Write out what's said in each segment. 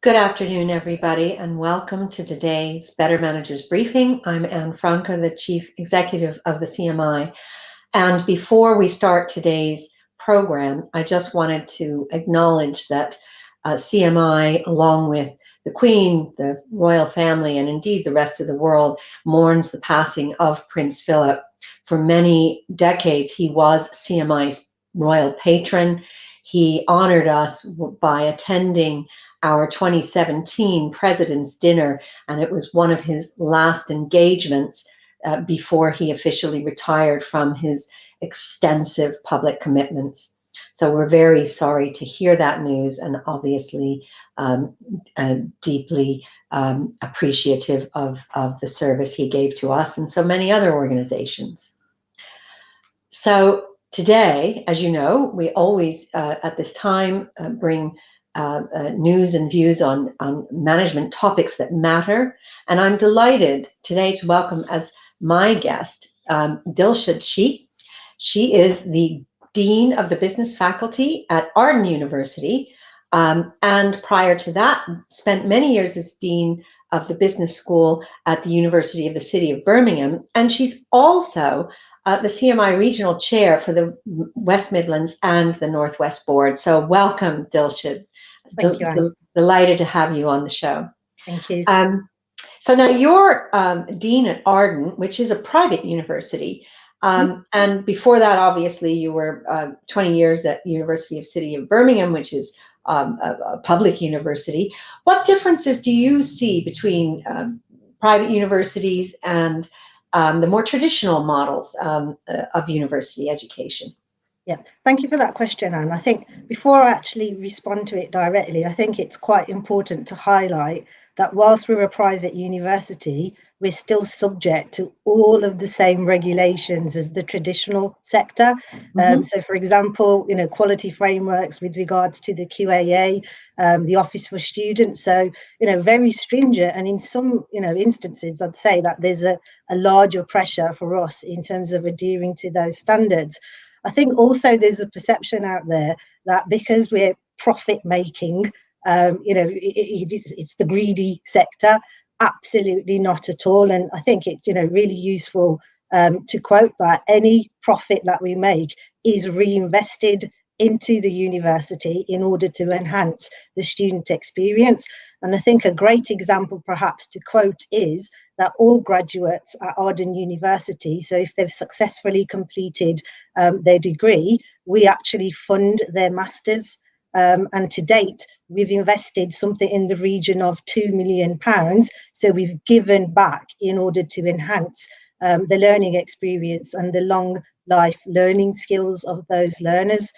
Good afternoon, everybody, and welcome to today's Better Managers Briefing. I'm Anne Franca, the Chief Executive of the CMI. And before we start today's program, I just wanted to acknowledge that CMI, along with the Queen, the royal family, and indeed the rest of the world, mourns the passing of Prince Philip. For many decades, he was CMI's royal patron. He honored us by attending our 2017 President's Dinner, and it was one of his last engagements before he officially retired from his extensive public commitments. So we're very sorry to hear that news, and obviously deeply appreciative of the service he gave to us and so many other organizations. So today, as you know, we always at this time bring news and views on management topics that matter. And I'm delighted today to welcome as my guest Dilshad Sheikh. She is the Dean of the Business Faculty at Arden University. And prior to that, spent many years as Dean of the Business School at the University of the City of Birmingham. And she's also the CMI Regional Chair for the West Midlands and the Northwest Board. So welcome, Dilshad. Thank you, Anne. Delighted to have you on the show. Thank you. So now you're Dean at Arden, which is a private university. And before that, obviously, you were 20 years at University of City of Birmingham, which is a public university. What differences do you see between private universities and the more traditional models of university education? Yeah, thank you for that question, Anne. I think before I actually respond to it directly, I think it's quite important to highlight that whilst we're a private university, we're still subject to all of the same regulations as the traditional sector. So, for example, quality frameworks with regards to the QAA, the Office for Students. So, very stringent. And in some, instances, I'd say that there's a larger pressure for us in terms of adhering to those standards. I think also there's a perception out there that because we're profit making, it's the greedy sector. Absolutely not at all. And I think it's really useful to quote that any profit that we make is reinvested into the university in order to enhance the student experience. And I think a great example perhaps to quote is that all graduates at Arden University, so if they've successfully completed their degree, we actually fund their masters. And to date, we've invested something in the region of £2 million. So we've given back in order to enhance the learning experience and the long life learning skills of those learners.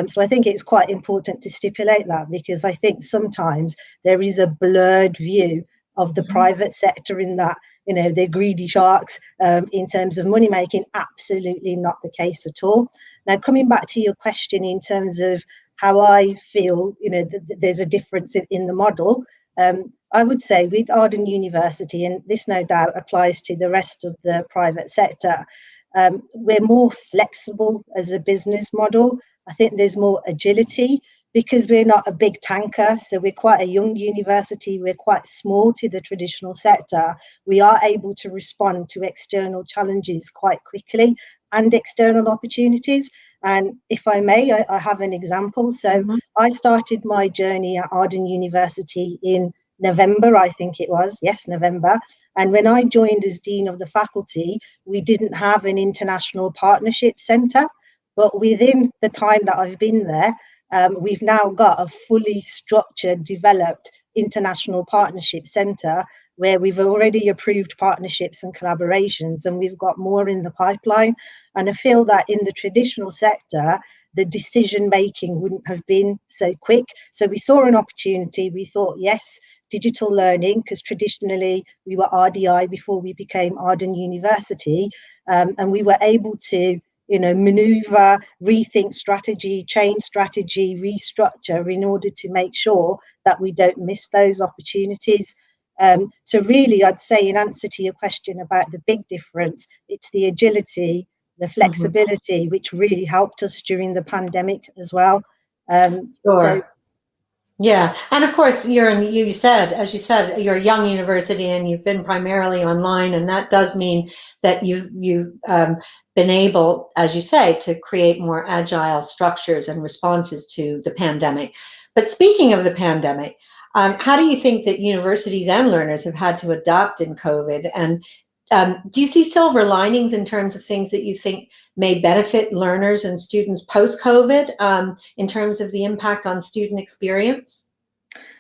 So I think it's quite important to stipulate that, because I think sometimes there is a blurred view of the private sector in that, they're greedy sharks in terms of money making. Absolutely not the case at all. Now, coming back to your question in terms of how I feel, there's a difference in the model. I would say with Arden University, and this no doubt applies to the rest of the private sector, we're more flexible as a business model. I think there's more agility because we're not a big tanker. So we're quite a young university. We're quite small to the traditional sector. We are able to respond to external challenges quite quickly and external opportunities. And if I may, I have an example. So I started my journey at Arden University in November, I think it was. Yes, November. And when I joined as Dean of the Faculty, we didn't have an international partnership centre. But within the time that I've been there, we've now got a fully structured, developed international partnership centre where we've already approved partnerships and collaborations, and we've got more in the pipeline. And I feel that in the traditional sector, the decision making wouldn't have been so quick. So we saw an opportunity. We thought, yes, digital learning, because traditionally we were RDI before we became Arden University, and we were able to maneuver, rethink strategy, change strategy, restructure in order to make sure that we don't miss those opportunities. So really, I'd say in answer to your question about the big difference, it's the agility, the flexibility, which really helped us during the pandemic as well. Sure. Yeah, and of course, you said, as you said, you're a young university and you've been primarily online, and that does mean that you've been able, as you say, to create more agile structures and responses to the pandemic. But speaking of the pandemic, how do you think that universities and learners have had to adapt in COVID? And do you see silver linings in terms of things that you think may benefit learners and students post-COVID, in terms of the impact on student experience?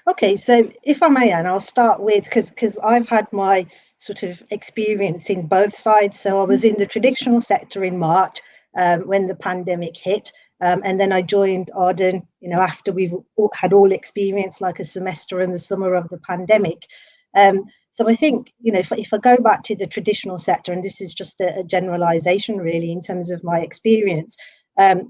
Okay, so if I may, Anne, I'll start with, because I've had my sort of experience in both sides. So I was in the traditional sector in March when the pandemic hit, and then I joined Arden, after we've had all experienced like a semester in the summer of the pandemic. So I think, if I go back to the traditional sector, and this is just a generalization really in terms of my experience,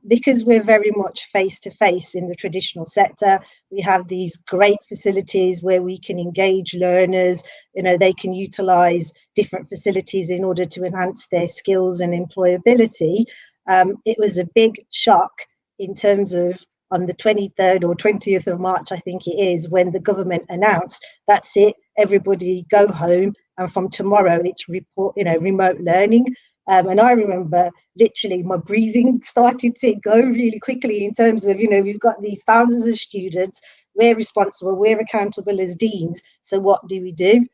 because we're very much face to face in the traditional sector, we have these great facilities where we can engage learners. They can utilize different facilities in order to enhance their skills and employability. It was a big shock in terms of on the 23rd or 20th of March, I think it is, when the government announced, that's it, everybody go home, and from tomorrow it's remote learning. And I remember literally my breathing started to go really quickly in terms of, we've got these thousands of students, we're responsible, we're accountable as deans. So what do we do?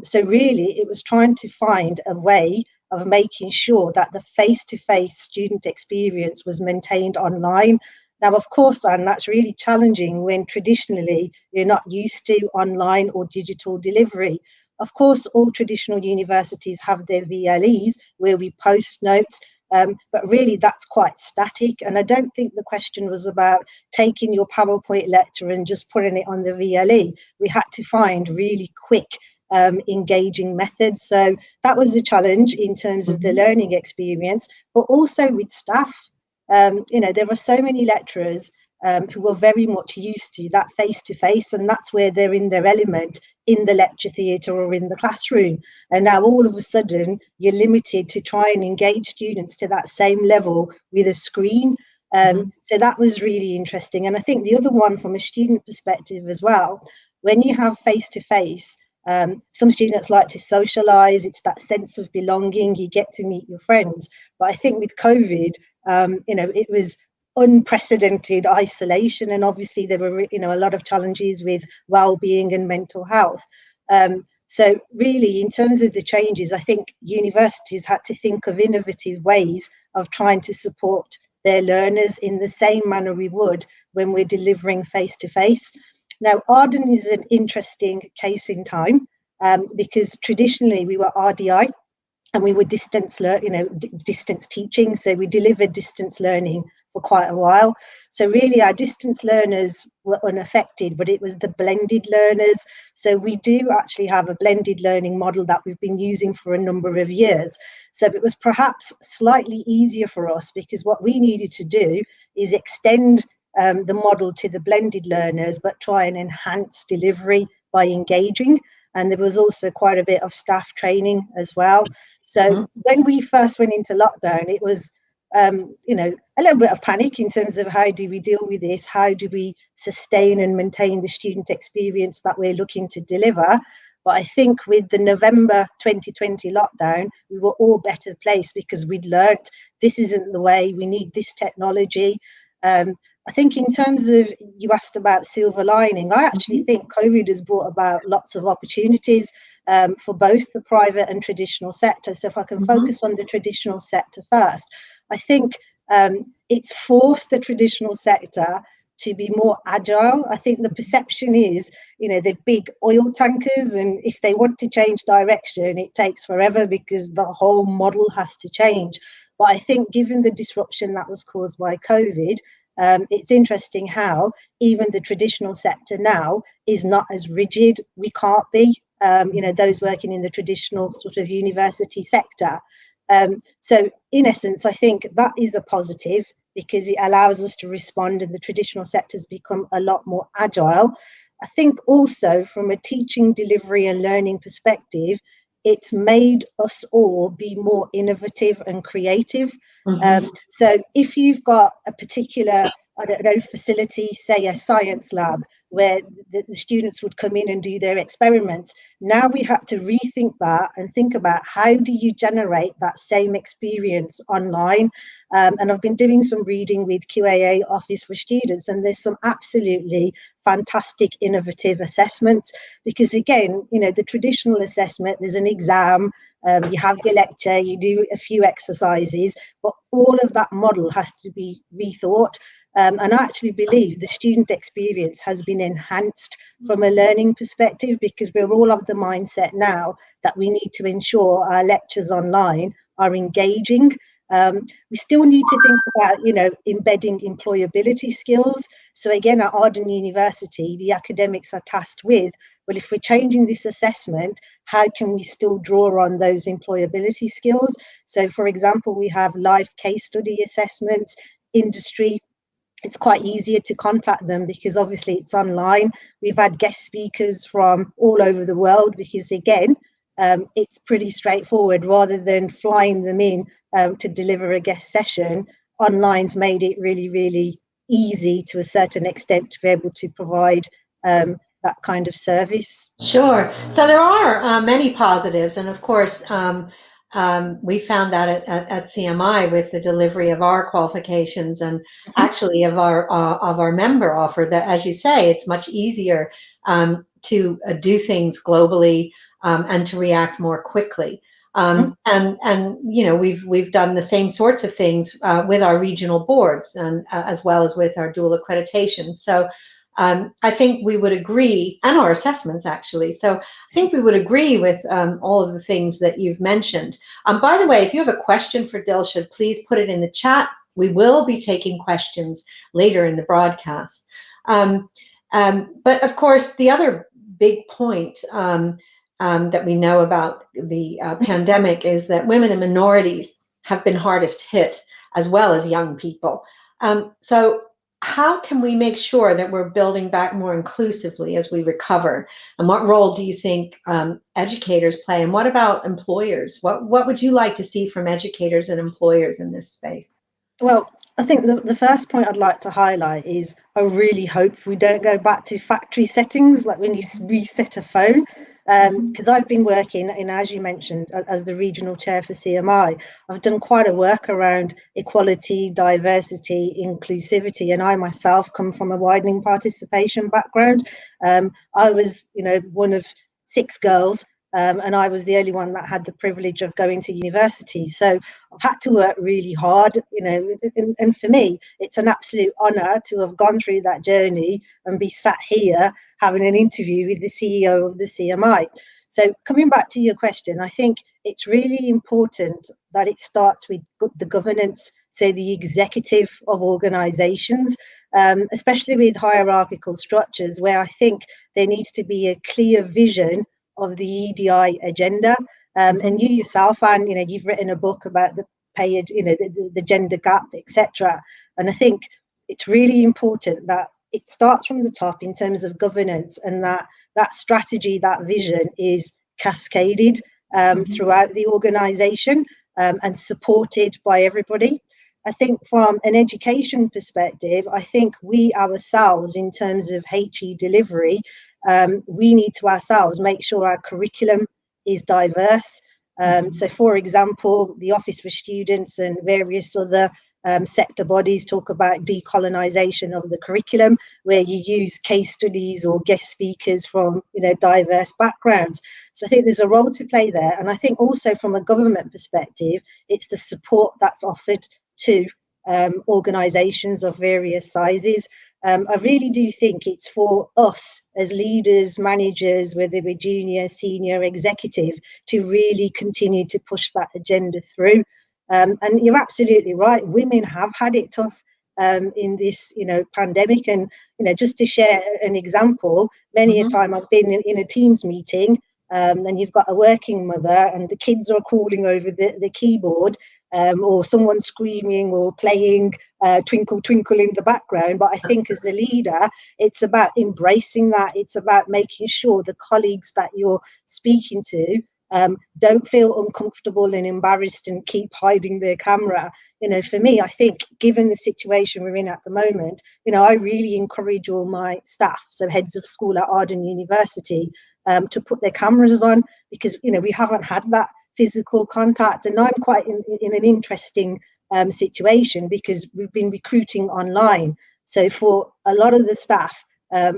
So really, it was trying to find a way of making sure that the face-to-face student experience was maintained online. Now, of course, and that's really challenging when traditionally you're not used to online or digital delivery. Of course, all traditional universities have their VLEs where we post notes, but really that's quite static. And I don't think the question was about taking your PowerPoint lecture and just putting it on the VLE. We had to find really quick, engaging methods. So that was a challenge in terms of the learning experience, but also with staff. There are so many lecturers who are very much used to that face-to-face, and that's where they're in their element in the lecture theatre or in the classroom. And now all of a sudden, you're limited to try and engage students to that same level with a screen. So that was really interesting. And I think the other one from a student perspective as well, when you have face-to-face, some students like to socialize, it's that sense of belonging, you get to meet your friends. But I think with COVID, it was unprecedented isolation, and obviously there were a lot of challenges with well-being and mental health. So really, in terms of the changes, I think universities had to think of innovative ways of trying to support their learners in the same manner we would when we're delivering face to face. Now, Arden is an interesting case in time, because traditionally we were RDI, and we were distance teaching. So we delivered distance learning for quite a while. So really our distance learners were unaffected, but it was the blended learners. So we do actually have a blended learning model that we've been using for a number of years. So it was perhaps slightly easier for us because what we needed to do is extend the model to the blended learners, but try and enhance delivery by engaging. And there was also quite a bit of staff training as well. So when we first went into lockdown, it was, a little bit of panic in terms of how do we deal with this? How do we sustain and maintain the student experience that we're looking to deliver? But I think with the November 2020 lockdown, we were all better placed because we'd learnt this isn't the way, we need this technology. I think in terms of, you asked about silver lining, I actually think COVID has brought about lots of opportunities for both the private and traditional sector. So if I can focus on the traditional sector first, I think it's forced the traditional sector to be more agile. I think the perception is, they're big oil tankers, and if they want to change direction, it takes forever because the whole model has to change. But I think given the disruption that was caused by COVID, it's interesting how even the traditional sector now is not as rigid. We can't be, those working in the traditional sort of university sector. So in essence, I think that is a positive because it allows us to respond, and the traditional sectors become a lot more agile. I think also from a teaching, delivery and learning perspective, it's made us all be more innovative and creative. So if you've got a particular, I don't know, facility, say a science lab, where the students would come in and do their experiments. Now we have to rethink that and think about how do you generate that same experience online. And I've been doing some reading with QAA Office for Students, and there's some absolutely fantastic innovative assessments, because again, the traditional assessment, there's an exam, you have your lecture, you do a few exercises, but all of that model has to be rethought. And I actually believe the student experience has been enhanced from a learning perspective, because we're all of the mindset now that we need to ensure our lectures online are engaging. We still need to think about, embedding employability skills. So again, at Arden University, the academics are tasked with, well, if we're changing this assessment, how can we still draw on those employability skills? So for example, we have live case study assessments, industry. It's quite easier to contact them because obviously it's online. We've had guest speakers from all over the world because, again, it's pretty straightforward. Rather than flying them in to deliver a guest session, online's made it really, really easy to a certain extent to be able to provide that kind of service. Sure. So there are many positives, and of course, we found that at CMI with the delivery of our qualifications and actually of our member offer. That, as you say, it's much easier to do things globally and to react more quickly. And we've done the same sorts of things with our regional boards and as well as with our dual accreditation. So I think we would agree, and our assessments actually. So I think we would agree with all of the things that you've mentioned. By the way, if you have a question for Dilshad, please put it in the chat. We will be taking questions later in the broadcast. But of course, the other big point that we know about the pandemic is that women and minorities have been hardest hit, as well as young people. So how can we make sure that we're building back more inclusively as we recover? And what role do you think educators play? And what about employers? What would you like to see from educators and employers in this space? Well, I think the first point I'd like to highlight is I really hope we don't go back to factory settings, like when you reset a phone. Because I've been working, as you mentioned, as the regional chair for CMI, I've done quite a work around equality, diversity, inclusivity, and I myself come from a widening participation background. I was, one of 6 girls, and I was the only one that had the privilege of going to university. So I've had to work really hard, and for me, it's an absolute honour to have gone through that journey and be sat here having an interview with the CEO of the CMI. So coming back to your question, I think it's really important that it starts with the governance, so the executive of organisations, especially with hierarchical structures, where I think there needs to be a clear vision of the EDI agenda. And you yourself, Anne, you've written a book about the pay, the gender gap, etc. And I think it's really important that it starts from the top in terms of governance, and that strategy, that vision is cascaded throughout the organisation and supported by everybody. I think from an education perspective, I think we ourselves, in terms of HE delivery, we need to ourselves make sure our curriculum is diverse. So, for example, the Office for Students and various other sector bodies talk about decolonisation of the curriculum, where you use case studies or guest speakers from diverse backgrounds. So I think there's a role to play there. And I think also from a government perspective, it's the support that's offered to organisations of various sizes. I really do think it's for us as leaders, managers, whether we're junior, senior, executive, to really continue to push that agenda through. And you're absolutely right. Women have had it tough in this, pandemic. And, just to share an example, many a time I've been in a Teams meeting and you've got a working mother and the kids are calling over the keyboard, or someone screaming or playing Twinkle, Twinkle in the background. But I think as a leader, it's about embracing that. It's about making sure the colleagues that you're speaking to don't feel uncomfortable and embarrassed and keep hiding their camera. For me, I think given the situation we're in at the moment, I really encourage all my staff, so heads of school at Arden University, to put their cameras on, because we haven't had that physical contact. And I'm quite in an interesting situation, because we've been recruiting online. So for a lot of the staff,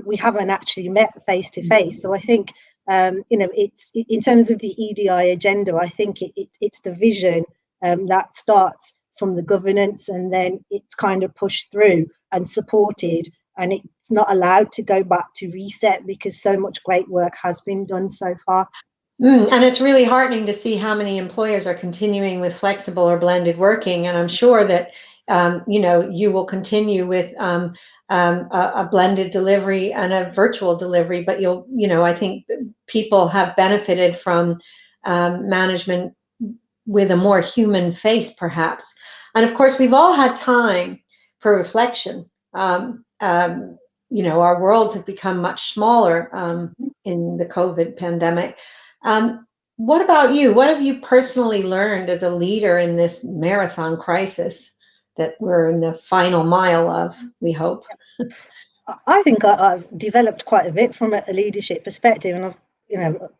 we haven't actually met face to face. So I think it's in terms of the EDI agenda, I think it's the vision that starts from the governance, and then it's kind of pushed through and supported, and it's not allowed to go back to reset, because so much great work has been done so far. And it's really heartening to see how many employers are continuing with flexible or blended working. And I'm sure that, you will continue with a blended delivery and a virtual delivery, but I think people have benefited from management with a more human face, perhaps. And of course, we've all had time for reflection. Our worlds have become much smaller in the COVID pandemic. What about you? What have you personally learned as a leader in this marathon crisis that we're in the final mile of, we hope? I think I've developed quite a bit from a leadership perspective, and I've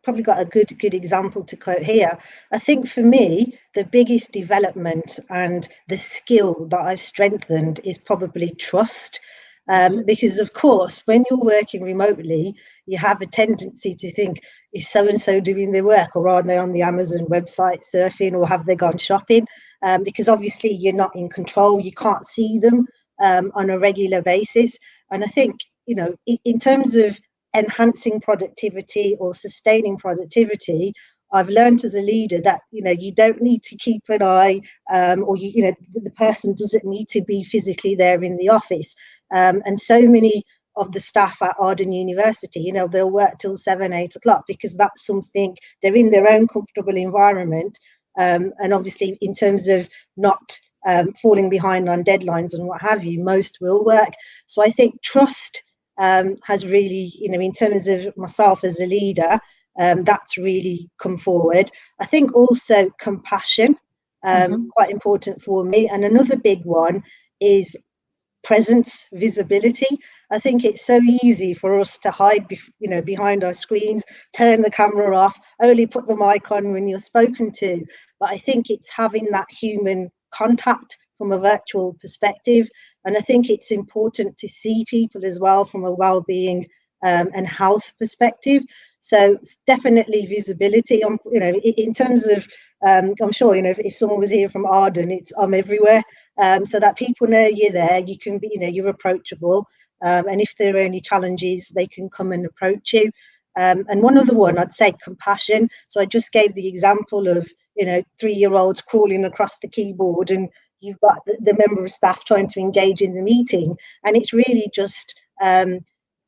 probably got a good example to quote here. I think for me, the biggest development and the skill that I've strengthened is probably trust. Because of course, when you're working remotely, you have a tendency to think, is so-and-so doing their work, or are they on the Amazon website surfing, or have they gone shopping? Because obviously you're not in control, you can't see them on a regular basis. And I think, in terms of enhancing productivity or sustaining productivity, I've learned as a leader that, you don't need to keep an eye, or, the person doesn't need to be physically there in the office. And so many of the staff at Arden University, they'll work till 7, 8 o'clock, because that's something, they're in their own comfortable environment. And obviously, in terms of not falling behind on deadlines and what have you, most will work. So I think trust has really, in terms of myself as a leader, that's really come forward. I think also compassion, quite important for me. And another big one is presence, visibility. I think it's so easy for us to hide, behind our screens, turn the camera off, only put the mic on when you're spoken to. But I think it's having that human contact from a virtual perspective. And I think it's important to see people as well from a well-being and health perspective. So it's definitely visibility. In terms of, I'm sure, if someone was here from Arden, I'm everywhere. So that people know you're there, you can be, you're approachable. And if there are any challenges, they can come and approach you. And one other one, I'd say compassion. So I just gave the example of, 3-year-olds crawling across the keyboard, and you've got the member of staff trying to engage in the meeting. And it's really just,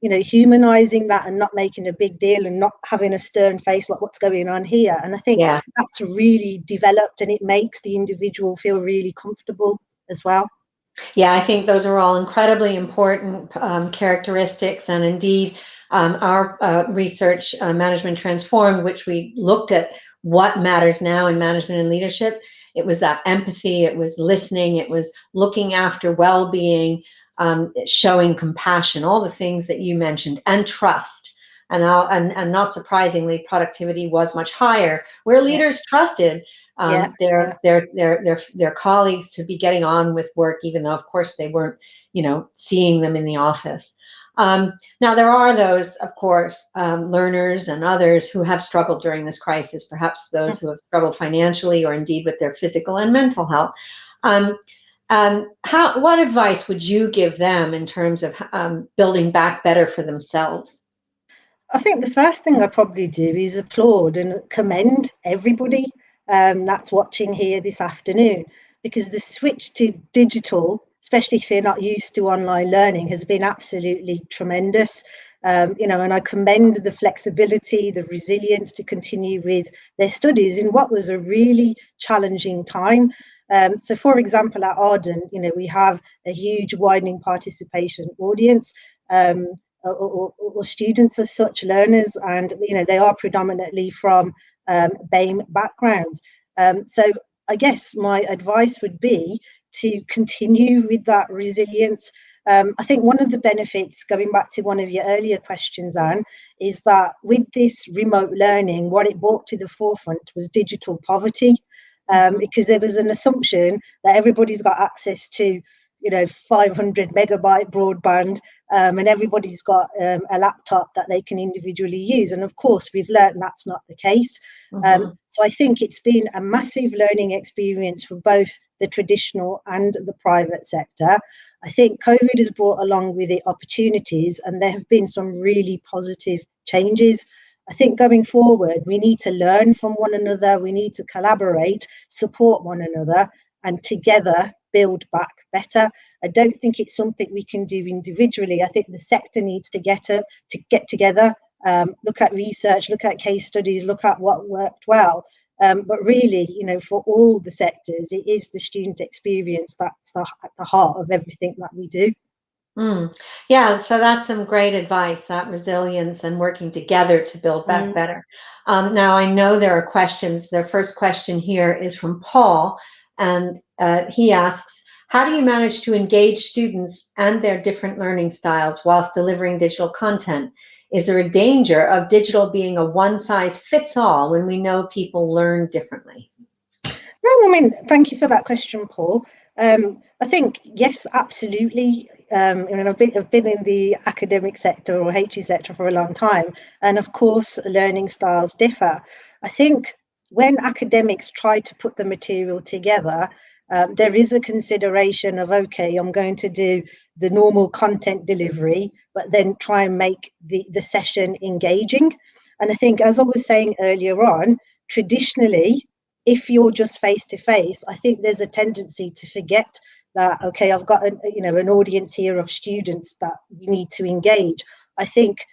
humanizing that and not making a big deal and not having a stern face like what's going on here. And I think that's really developed, and it makes the individual feel really comfortable as well. Yeah, I think those are all incredibly important characteristics. And indeed, our research, Management Transformed, which we looked at what matters now in management and leadership, it was that empathy, it was listening, it was looking after well-being, showing compassion, all the things that you mentioned, and trust. And not surprisingly, productivity was much higher where leaders trusted their colleagues to be getting on with work, even though, of course, they weren't, seeing them in the office. Now, there are those, of course, learners and others who have struggled during this crisis, perhaps those who have struggled financially or indeed with their physical and mental health. What advice would you give them in terms of building back better for themselves? I think the first thing I'd probably do is applaud and commend everybody that's watching here this afternoon, because the switch to digital, especially if you're not used to online learning, has been absolutely tremendous. And I commend the flexibility, the resilience to continue with their studies in what was a really challenging time. So, for example, at Arden, we have a huge widening participation audience. Or students as such, learners, and they are predominantly from BAME backgrounds. So I guess my advice would be to continue with that resilience. I think one of the benefits, going back to one of your earlier questions, Anne, is that with this remote learning, what it brought to the forefront was digital poverty, because there was an assumption that everybody's got access to 500 megabyte broadband, and everybody's got a laptop that they can individually use. And of course, we've learned that's not the case. So I think it's been a massive learning experience for both the traditional and the private sector. I think COVID has brought along with it opportunities, and there have been some really positive changes. I think going forward, we need to learn from one another. We need to collaborate, support one another, and together build back better. I don't think it's something we can do individually. I think the sector needs to get together, look at research, look at case studies, look at what worked well. But really, for all the sectors, it is the student experience that's at the heart of everything that we do. Yeah, so that's some great advice, that resilience and working together to build back better. Now, I know there are questions. The first question here is from Paul, and he asks, how do you manage to engage students and their different learning styles whilst delivering digital content? Is there a danger of digital being a one-size-fits-all when we know people learn differently? No, I mean, thank you for that question, Paul. I think, yes, absolutely. I've been in the academic sector or HE sector for a long time. And of course, learning styles differ. I think when academics try to put the material together, there is a consideration of, okay, I'm going to do the normal content delivery, but then try and make the session engaging. And I think, as I was saying earlier on, traditionally, if you're just face to face, I think there's a tendency to forget that, okay, I've got an audience here of students that we need to engage. I think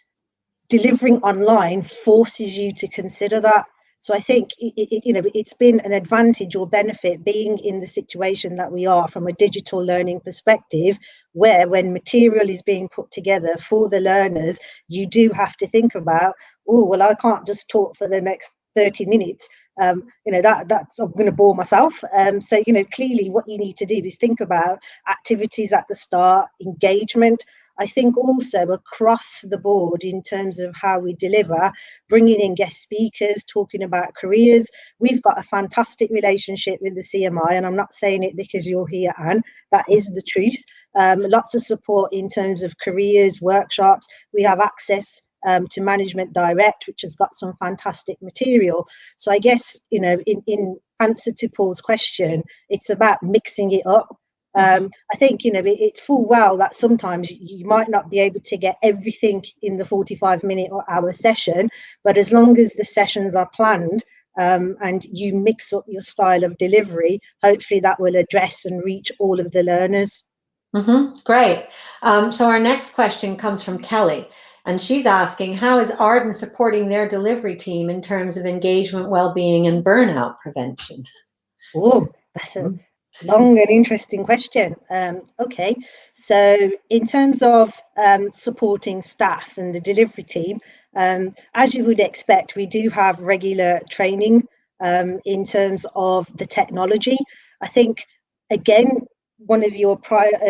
delivering online forces you to consider that. So I think it's been an advantage or benefit being in the situation that we are from a digital learning perspective, where when material is being put together for the learners, you do have to think about, oh, well, I can't just talk for the next 30 minutes. That's I'm going to bore myself. So clearly what you need to do is think about activities at the start, engagement. I think also across the board in terms of how we deliver, bringing in guest speakers, talking about careers. We've got a fantastic relationship with the CMI, and I'm not saying it because you're here, Anne. That is the truth. Lots of support in terms of careers, workshops. We have access to Management Direct, which has got some fantastic material. So I guess, in answer to Paul's question, it's about mixing it up. I think, it's full well that sometimes you might not be able to get everything in the 45-minute or hour session, but as long as the sessions are planned and you mix up your style of delivery, hopefully that will address and reach all of the learners. Great. So our next question comes from Kelly, and she's asking, how is Arden supporting their delivery team in terms of engagement, well-being, and burnout prevention? Oh, that's a long and interesting question. Okay, so in terms of supporting staff and the delivery team, as you would expect, we do have regular training in terms of the technology. I think, again, one of your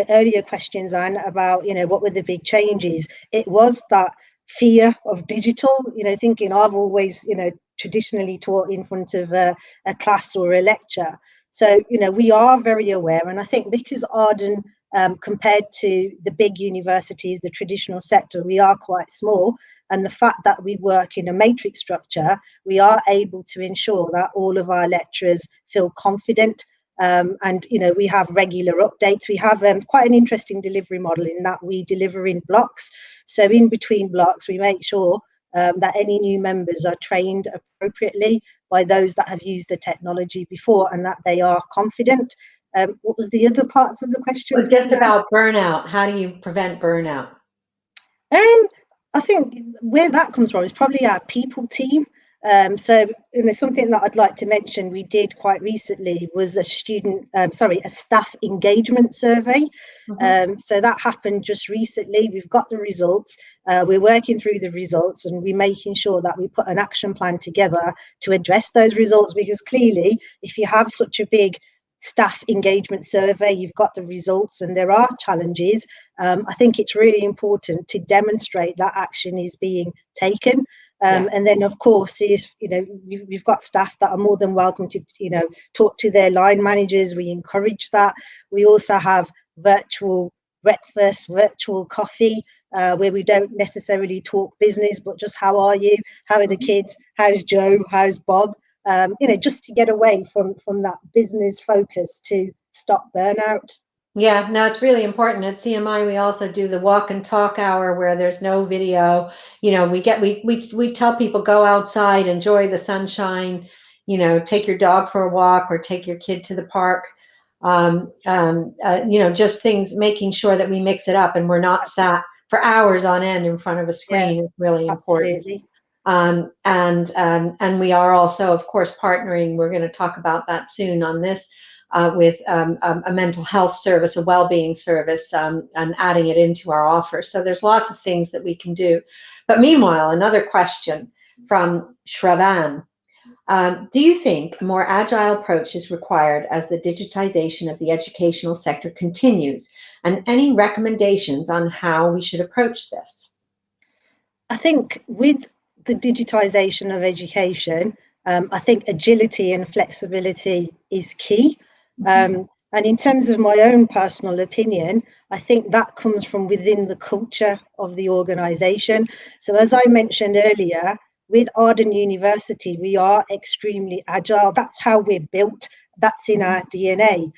earlier questions, Anne, about what were the big changes, it was that fear of digital, thinking I've always traditionally taught in front of a class or a lecture. So we are very aware, and I think because Arden, compared to the big universities, the traditional sector, we are quite small, and the fact that we work in a matrix structure, we are able to ensure that all of our lecturers feel confident. And we have regular updates. We have quite an interesting delivery model in that we deliver in blocks. So in between blocks, we make sure that any new members are trained appropriately by those that have used the technology before and that they are confident. What was the other parts of the question? Well, just about burnout. How do you prevent burnout? I think where that comes from is probably our people team. So something that I'd like to mention we did quite recently was a staff engagement survey. So that happened just recently. We've got the results. We're working through the results, and we're making sure that we put an action plan together to address those results, because clearly if you have such a big staff engagement survey, you've got the results and there are challenges. I think it's really important to demonstrate that action is being taken. And then, of course, is, we've got staff that are more than welcome to, talk to their line managers. We encourage that. We also have virtual breakfast, virtual coffee, where we don't necessarily talk business, but just how are you? How are the kids? How's Joe? How's Bob? Just to get away from that business focus to stop burnout. Yeah, no, it's really important. At CMI, we also do the walk and talk hour where there's no video. We tell people, go outside, enjoy the sunshine, take your dog for a walk or take your kid to the park. Just ththings, making sure that we mix it up and we're not sat for hours on end in front of a screen is really important. Absolutely. And we are also, of course, partnering. We're going to talk about that soon on this. With a mental health service, a well-being service, and adding it into our offer. So there's lots of things that we can do. But meanwhile, another question from Shravan. Do you think a more agile approach is required as the digitization of the educational sector continues? And any recommendations on how we should approach this? I think with the digitization of education, I think agility and flexibility is key. And in terms of my own personal opinion, I think that comes from within the culture of the organisation. So as I mentioned earlier, with Arden University, we are extremely agile. That's how we're built. That's in our DNA.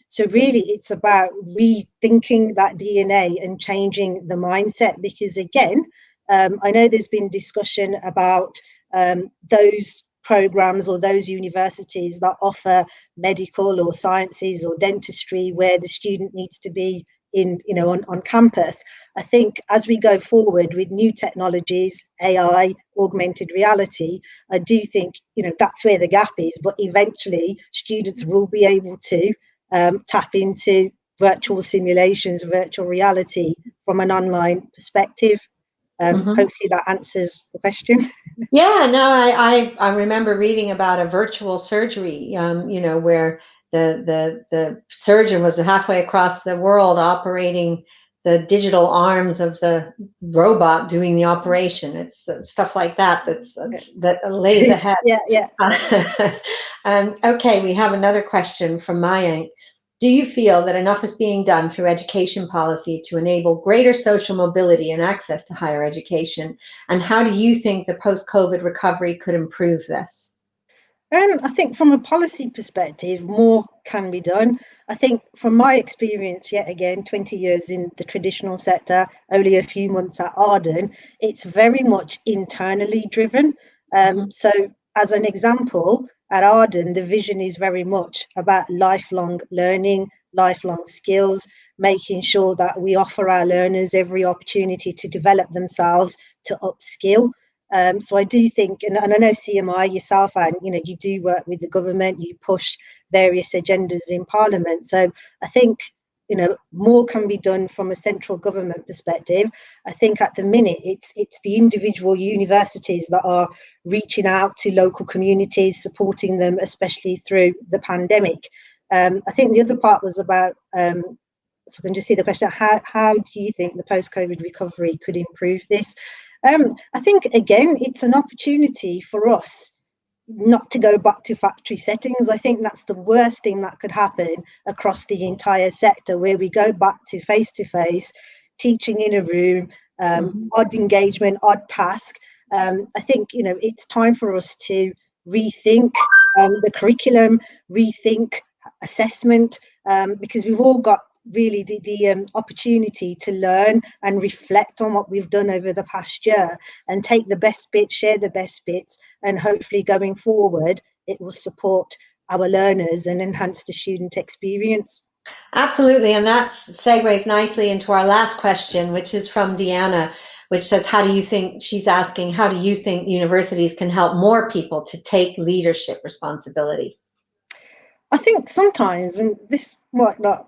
So really, it's about rethinking that DNA and changing the mindset, because again, I know there's been discussion about those programs or those universities that offer medical or sciences or dentistry where the student needs to be on campus. I think as we go forward with new technologies, AI, augmented reality, I do think that's where the gap is. But eventually, students will be able to tap into virtual simulations, virtual reality from an online perspective. Hopefully that answers the question. Yeah, no, I remember reading about a virtual surgery, where the surgeon was halfway across the world operating the digital arms of the robot doing the operation. It's stuff like that that lays ahead. Yeah. Okay, we have another question from Mayank. Do you feel that enough is being done through education policy to enable greater social mobility and access to higher education? And how do you think the post-COVID recovery could improve this? I think from a policy perspective, more can be done. I think from my experience, yet again, 20 years in the traditional sector, only a few months at Arden, it's very much internally driven. So as an example, at Arden, the vision is very much about lifelong learning, lifelong skills, making sure that we offer our learners every opportunity to develop themselves, to upskill. So I do think, and I know CMI yourself, and you do work with the government, you push various agendas in Parliament. So I think more can be done from a central government perspective. I think at the minute it's the individual universities that are reaching out to local communities, supporting them, especially through the pandemic. I think the other part was about. So I can just see the question: How do you think the post-COVID recovery could improve this? I think again, it's an opportunity for us not to go back to factory settings. I think that's the worst thing that could happen across the entire sector, where we go back to face teaching in a room, odd engagement, odd task. I think it's time for us to rethink the curriculum, rethink assessment, because we've all got really the opportunity to learn and reflect on what we've done over the past year and take the best bits, share the best bits, and hopefully going forward it will support our learners and enhance the student experience. Absolutely, and that segues nicely into our last question, which is from Deanna, which says, she's asking, how do you think universities can help more people to take leadership responsibility? I think sometimes, and this might not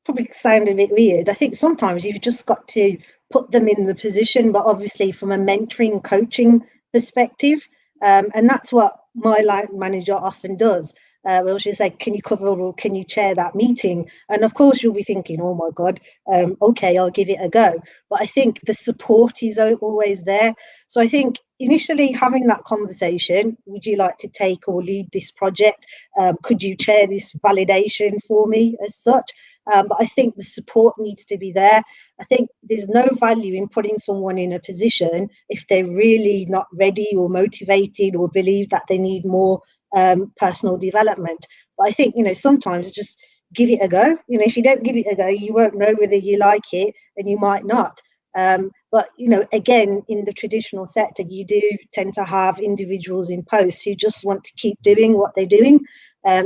probably sound a bit weird, I think sometimes you've just got to put them in the position, but obviously from a mentoring, coaching perspective. And that's what my line manager often does. Well, she'll say, can you cover or can you chair that meeting? And of course, you'll be thinking, oh my God, okay, I'll give it a go. But I think the support is always there. So I think initially having that conversation, would you like to take or lead this project? Could you chair this validation for me as such? But I think the support needs to be there. I think there's no value in putting someone in a position if they're really not ready or motivated or believe that they need more personal development. But I think, sometimes just give it a go. If you don't give it a go, you won't know whether you like it, and you might not. But, again, in the traditional sector, you do tend to have individuals in posts who just want to keep doing what they're doing.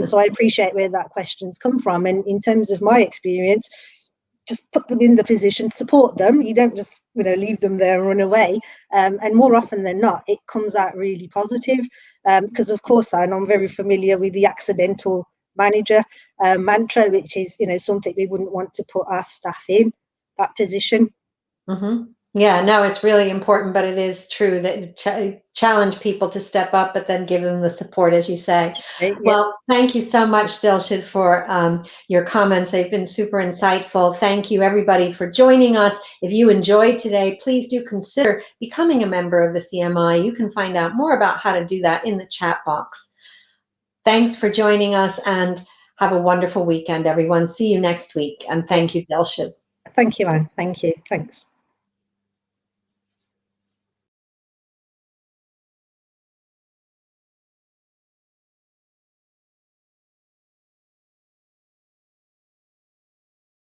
So I appreciate where that question's come from. And in terms of my experience, just put them in the position, support them. You don't just, leave them there and run away. And more often than not, it comes out really positive. Because of course, I'm very familiar with the accidental manager mantra, which is, something we wouldn't want to put our staff in that position. Mm-hmm. Yeah, no, it's really important, but it is true that challenge people to step up, but then give them the support, as you say. Yeah. Well, thank you so much, Dilshad, for your comments. They've been super insightful. Thank you, everybody, for joining us. If you enjoyed today, please do consider becoming a member of the CMI. You can find out more about how to do that in the chat box. Thanks for joining us, and have a wonderful weekend, everyone. See you next week, and thank you, Dilshad. Thank you, Anne. Thank you. Thanks.